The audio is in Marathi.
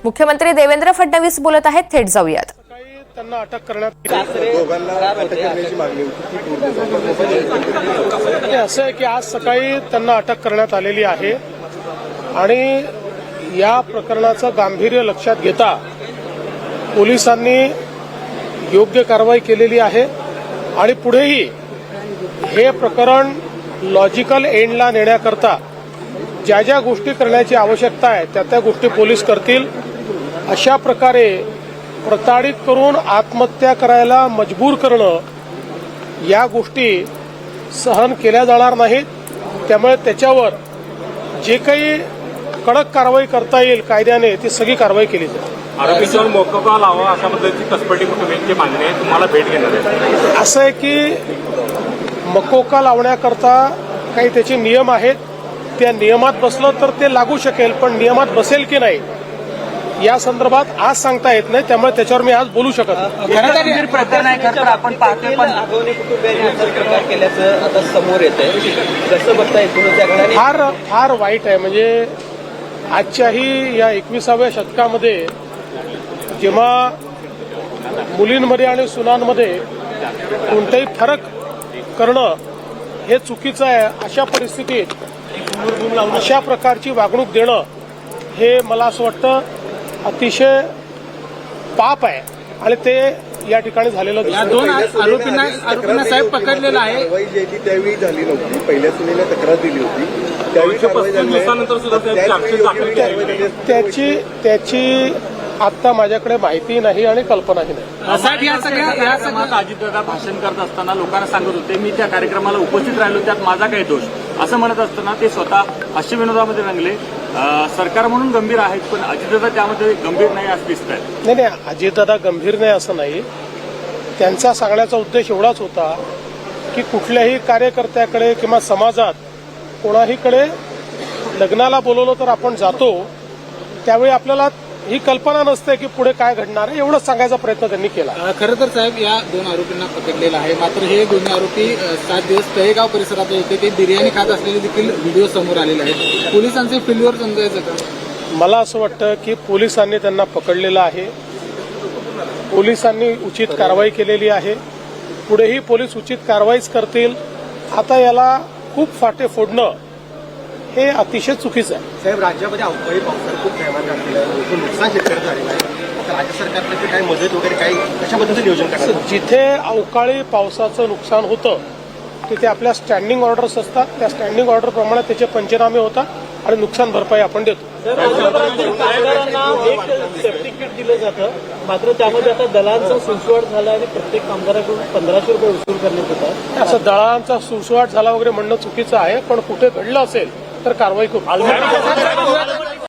मुख्यमंत्री देवेंद्र फडणवीस बोलत आहेत, थेट जाऊयात. त्यांना अटक करण्यात असं आहे की आज सकाळी त्यांना अटक करण्यात आलेली आहे आणि या प्रकरणाचं गांभीर्य लक्षात घेता पोलिसांनी योग्य कारवाई केलेली आहे आणि पुढेही हे प्रकरण लॉजिकल एंडला नेण्याकरता ज्या ज्या गोष्टी करण्याची आवश्यकता आहे त्या गोष्टी पोलीस करतील. अशा प्रकारे प्रताडित करून आत्महत्या करायला मजबूर करणं या गोष्टी सहन केल्या जाणार नाहीत. त्यामुळे त्याच्यावर जे काही कडक कारवाई करता येईल कायद्याने ती सगळी कारवाई केली जाईल. आरोपींवर मोकोका लावा अशा पद्धतीची कसपटी कुटुंबियांची मागणी आहे, तुम्हाला भेट घेणार आहे. असं आहे की मकोका लावण्याकरता काही त्याचे नियम आहेत. त्या नियमात बसलं तर ते लागू शकेल, पण नियमात बसेल की नाही या संदर्भात आज सांगता येत नाही. त्यामुळे त्याच्यावर मी आज बोलू शकत नाही. प्रकरण आहे खरं तर आपण पाहतोय, पण आगवणे कुटुंबियांनी असा प्रकार केल्याचं आता समोर येत आहे. कसं बघता येतो फार वाईट आहे. म्हणजे आजच्याही या 21व्या शतकामध्ये जेव्हा मुलींमध्ये आणि सुनांमध्ये कोणताही फरक करणं हे चुकीचं आहे, अशा परिस्थितीत अशा प्रकारची वागणूक देणं हे मला असं वाटतं अतिशय पाप आहे आणि ते या ठिकाणी झालेलं दिसतं. दोन आरोपींना साहेब पकडलेलं आहे. कारवाई जी आहे ती त्यावेळी झाली नव्हती. पहिल्या सुनेला तक्रार दिली होती त्यावेळी कारवाई त्याची आता माझ्याकडे माहिती नाही आणि कल्पनाही नाही. साहेब या सगळ्या अजितदादा भाषण करत असताना लोकांना सांगत होते मी त्या कार्यक्रमाला उपस्थित राहिलो, त्यात माझा काही दोष असं म्हणत असताना ते स्वतः हास्यविनोदामध्ये रंगले. सरकार म्हणून गंभीर आहेत, पण अजितदादा त्यामध्ये गंभीर नाही असं दिसत आहे. नाही, अजितदादा गंभीर नाही असं नाही. त्यांचा सांगण्याचा उद्देश एवढाच होता की कुठल्याही कार्यकर्त्याकडे किंवा समाजात कोणाहीकडे लग्नाला बोलवलं तर आपण जातो, त्यावेळी आपल्याला ही कल्पना नसते की पुढे काय घडणार आहे. एवढंच सांगायचा प्रयत्न त्यांनी केला. खरं तर साहेब या दोन आरोपींना पकडलेलं आहे, मात्र हे दोन्ही आरोपी 7 दिवस तळेगाव परिसरात होते. ते बिर्याणी खात असलेले देखील व्हिडिओ समोर आलेले आहेत. पोलिसांचे फील्डवर समजायचं का? मला असं वाटतं की पोलिसांनी त्यांना पकडलेलं आहे. पोलिसांनी उचित कारवाई केलेली आहे. पुढेही पोलीस उचित कारवाईच करतील. आता याला खूप फाटे फोडणं हे अतिशय चुकीचं आहे. साहेब राज्यामध्ये अवकाळी पावसानं खूप थैमान घातलेलं आहे, खूप नुकसान शेतकऱ्याचं झालेलं आहे. आता राज्य सरकारकडे काही मदत वगैरे काही कशा पद्धतीचं नियोजन करतात? जिथे अवकाळी पावसाचं नुकसान होतं तिथे आपल्या स्टँडिंग ऑर्डर्स असतात. त्या स्टँडिंग ऑर्डरप्रमाणे त्याचे पंचनामे होतात आणि नुकसान भरपाई आपण देतो. कामगारांना एक सेफ्टी किट दिलं जातं, मात्र त्यामध्ये आता दलांचा सुसवाट झाला आणि प्रत्येक कामगाराकडून 1500 रुपये वसूल करण्यात येतात. असं दळांचा सुसवाट झाला वगैरे म्हणणं चुकीचं आहे, पण कुठे घडलं असेल तर कारवाई करू.